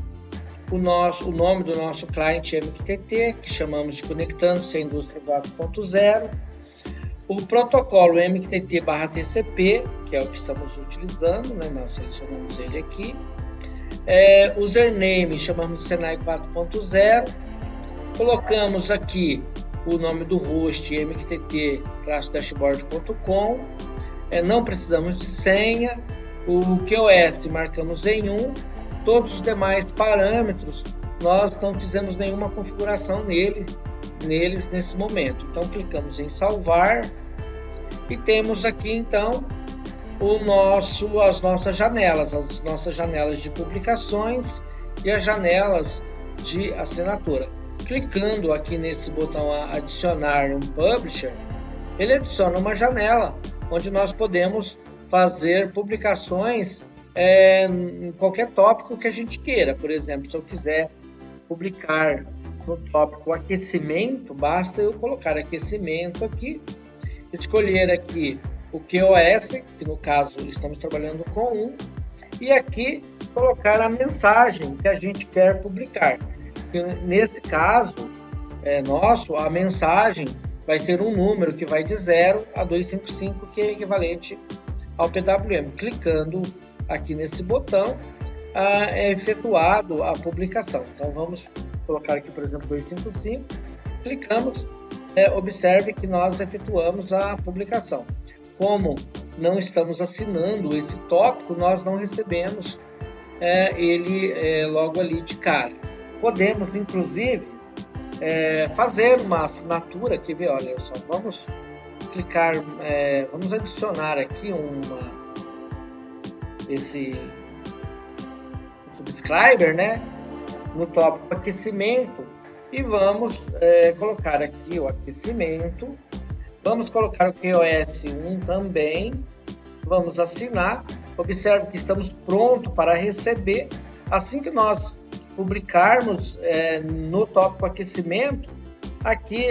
A: o nome do nosso cliente MQTT, que chamamos de Conectando-se à Indústria 4.0, o protocolo MQTT/TCP, que é o que estamos utilizando, né? Nós selecionamos ele aqui, username chamamos de Senai 4.0, colocamos aqui o nome do host mqtt-dashboard.com, não precisamos de senha, o QoS marcamos em 1, todos os demais parâmetros nós não fizemos nenhuma configuração neles nesse momento. Então clicamos em salvar e temos aqui então as nossas janelas de publicações e as janelas de assinatura. Clicando aqui nesse botão adicionar um publisher, ele adiciona uma janela onde nós podemos fazer publicações em qualquer tópico que a gente queira. Por exemplo, se eu quiser publicar no tópico aquecimento, basta eu colocar aquecimento aqui, escolher aqui o QoS, que no caso estamos trabalhando com um, e aqui colocar a mensagem que a gente quer publicar. Nesse caso nosso, a mensagem vai ser um número que vai de 0 a 255, que é equivalente ao PWM. Clicando aqui nesse botão, é efetuado a publicação. Então vamos colocar aqui, por exemplo, 255, clicamos, observe que nós efetuamos a publicação. Como não estamos assinando esse tópico, nós não recebemos ele logo ali de cara. Podemos, inclusive, fazer uma assinatura aqui, olha só, vamos clicar, vamos adicionar aqui esse subscriber, né, no tópico aquecimento, e vamos colocar aqui o aquecimento, vamos colocar o QoS 1 também, vamos assinar. Observe que estamos prontos para receber. Assim que nós publicarmos no tópico aquecimento, aqui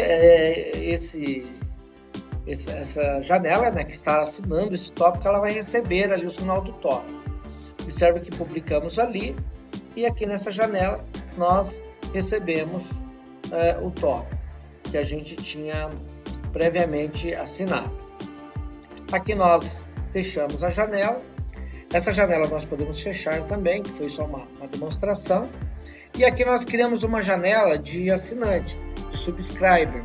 A: essa janela, né, que está assinando esse tópico, ela vai receber ali o sinal do tópico. Observe que publicamos ali, e aqui nessa janela nós recebemos o tópico que a gente tinha previamente assinado. Aqui nós fechamos a janela. Essa janela nós podemos fechar também, que foi só uma demonstração. E aqui nós criamos uma janela de assinante, de subscriber.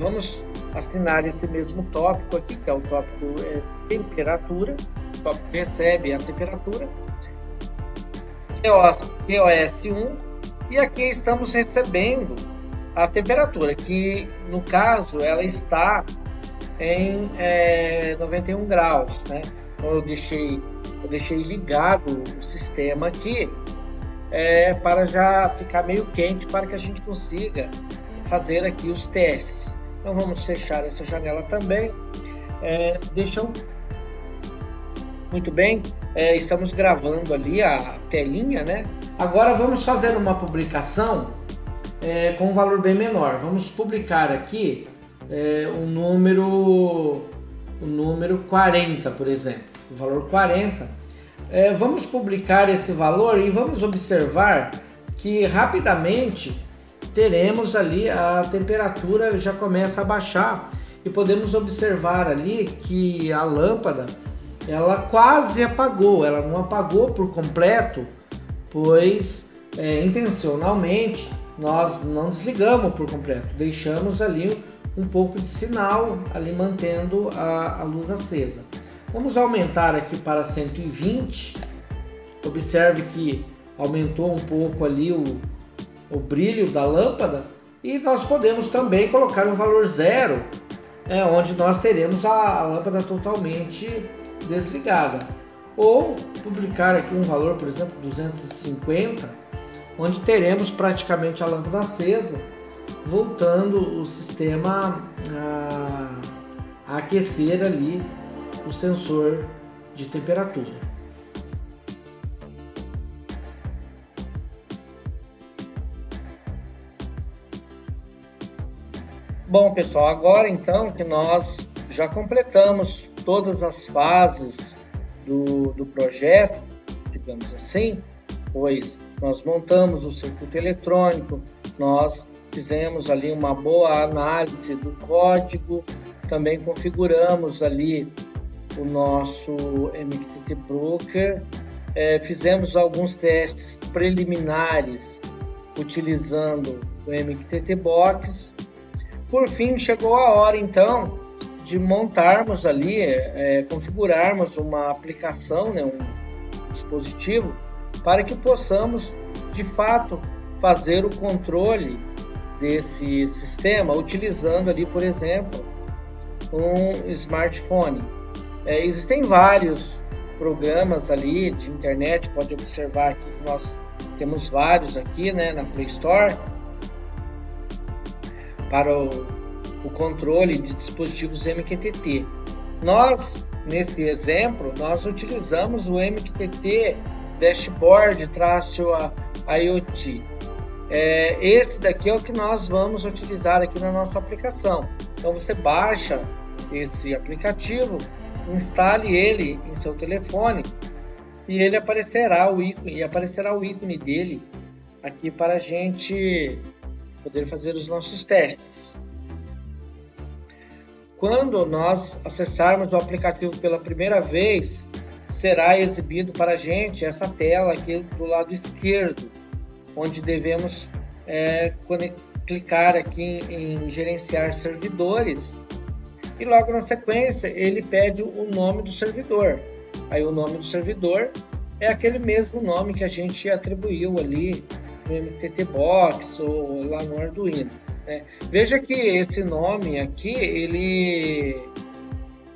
A: Vamos assinar esse mesmo tópico aqui, que é o tópico temperatura, o tópico que recebe a temperatura, QoS 1, e aqui estamos recebendo a temperatura, que no caso ela está em 91 graus, né? Então eu deixei ligado o sistema aqui para já ficar meio quente, para que a gente consiga fazer aqui os testes. Então vamos fechar essa janela também. Muito bem, estamos gravando ali a telinha, né? Agora vamos fazer uma publicação com um valor bem menor. Vamos publicar aqui o número 40, por exemplo, o valor 40. Vamos publicar esse valor e vamos observar que rapidamente teremos ali a temperatura já começa a baixar, e podemos observar ali que a lâmpada ela quase apagou. Ela não apagou por completo, pois intencionalmente nós não desligamos por completo, deixamos ali um pouco de sinal ali mantendo a luz acesa. Vamos aumentar aqui para 120. Observe que aumentou um pouco ali o brilho da lâmpada, e nós podemos também colocar um valor 0, onde nós teremos a lâmpada totalmente desligada, ou publicar aqui um valor, por exemplo, 250, onde teremos praticamente a lâmpada acesa, voltando o sistema a aquecer ali o sensor de temperatura. Bom, pessoal, agora então que nós já completamos todas as fases do projeto, digamos assim, pois nós montamos o circuito eletrônico, nós fizemos ali uma boa análise do código, também configuramos ali o nosso MQTT Broker, fizemos alguns testes preliminares utilizando o MQTT Box. Por fim, chegou a hora então de montarmos ali, configurarmos uma aplicação, né, um dispositivo, para que possamos de fato fazer o controle desse sistema utilizando ali, por exemplo, um smartphone. Existem vários programas ali de internet, pode observar aqui que nós temos vários aqui, né, na Play Store, para o controle de dispositivos MQTT. Nós, nesse exemplo, nós utilizamos o MQTT Dashboard-IoT. Esse daqui é o que nós vamos utilizar aqui na nossa aplicação. Então você baixa esse aplicativo, instale ele em seu telefone e ele aparecerá o ícone dele aqui para a gente poder fazer os nossos testes. Quando nós acessarmos o aplicativo pela primeira vez, será exibido para a gente essa tela aqui do lado esquerdo, onde devemos clicar aqui em gerenciar servidores, e logo na sequência ele pede o nome do servidor. Aí o nome do servidor é aquele mesmo nome que a gente atribuiu ali no MTT Box ou lá no Arduino, né? Veja que esse nome aqui,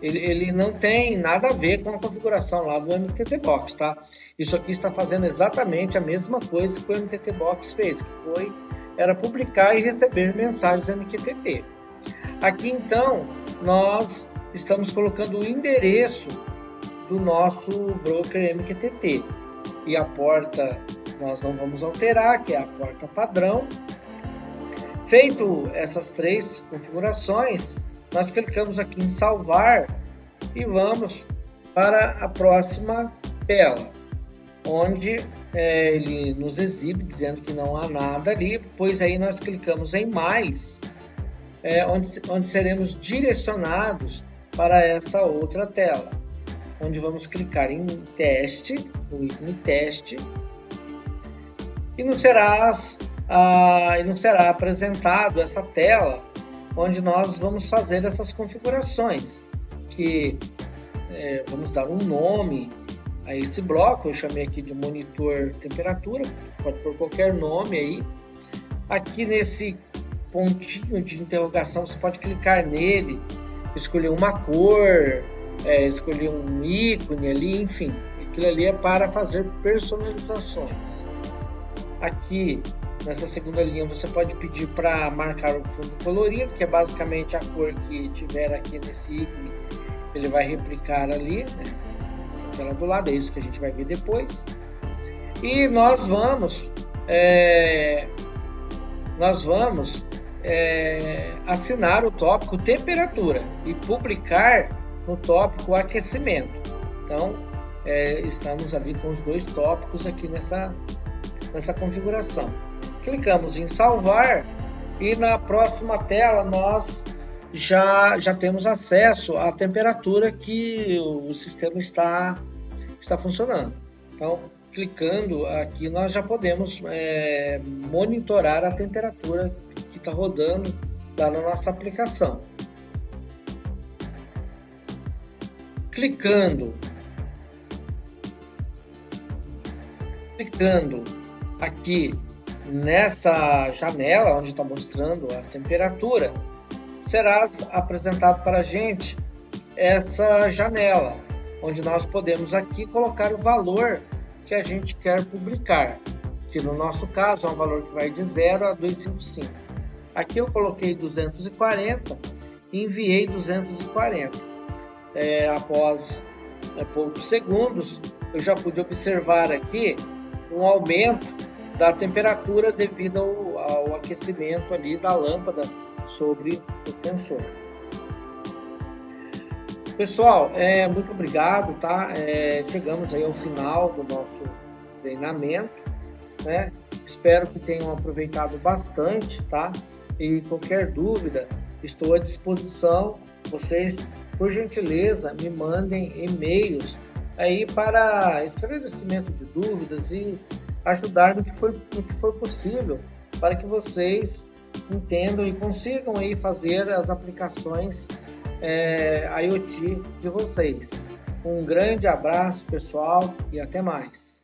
A: ele não tem nada a ver com a configuração lá do MTT Box, tá? Isso aqui está fazendo exatamente a mesma coisa que o MTT Box fez, que era publicar e receber mensagens MQTT. Aqui então, nós estamos colocando o endereço do nosso broker MQTT. E a porta nós não vamos alterar, que é a porta padrão. Feito essas 3 configurações, nós clicamos aqui em salvar e vamos para a próxima tela, onde ele nos exibe dizendo que não há nada ali, pois aí nós clicamos em mais, onde seremos direcionados para essa outra tela, onde vamos clicar em teste, no ícone teste, e nos será apresentado essa tela onde nós vamos fazer essas configurações, que vamos dar um nome a esse bloco. Eu chamei aqui de monitor temperatura, pode pôr qualquer nome aí. Aqui nesse pontinho de interrogação você pode clicar nele, escolher uma cor, escolher um ícone ali, enfim, aquilo ali é para fazer personalizações. Aqui nessa segunda linha você pode pedir para marcar o fundo colorido, que é basicamente a cor que tiver aqui nesse ícone, ele vai replicar ali, né? Essa tela do lado, é isso que a gente vai ver depois. E nós vamos assinar o tópico temperatura e publicar no tópico aquecimento. Então estamos ali com os 2 tópicos aqui nessa configuração. Clicamos em salvar e na próxima tela nós já temos acesso à temperatura que o sistema está funcionando. Então, clicando aqui, nós já podemos monitorar a temperatura que está rodando lá na nossa aplicação. Clicando aqui nessa janela onde está mostrando a temperatura, será apresentado para a gente essa janela, onde nós podemos aqui colocar o valor que a gente quer publicar, que no nosso caso é um valor que vai de 0 a 255. Aqui eu coloquei 240 e enviei 240. Após poucos segundos, eu já pude observar aqui um aumento da temperatura devido ao aquecimento ali da lâmpada sobre o sensor. Pessoal, muito obrigado, tá? Chegamos aí ao final do nosso treinamento, né? Espero que tenham aproveitado bastante, tá? E qualquer dúvida, estou à disposição. Vocês, por gentileza, me mandem e-mails aí para esclarecimento de dúvidas e ajudar no que for possível para que vocês entendam e consigam aí fazer as aplicações IoT de vocês. Um grande abraço, pessoal, e até mais.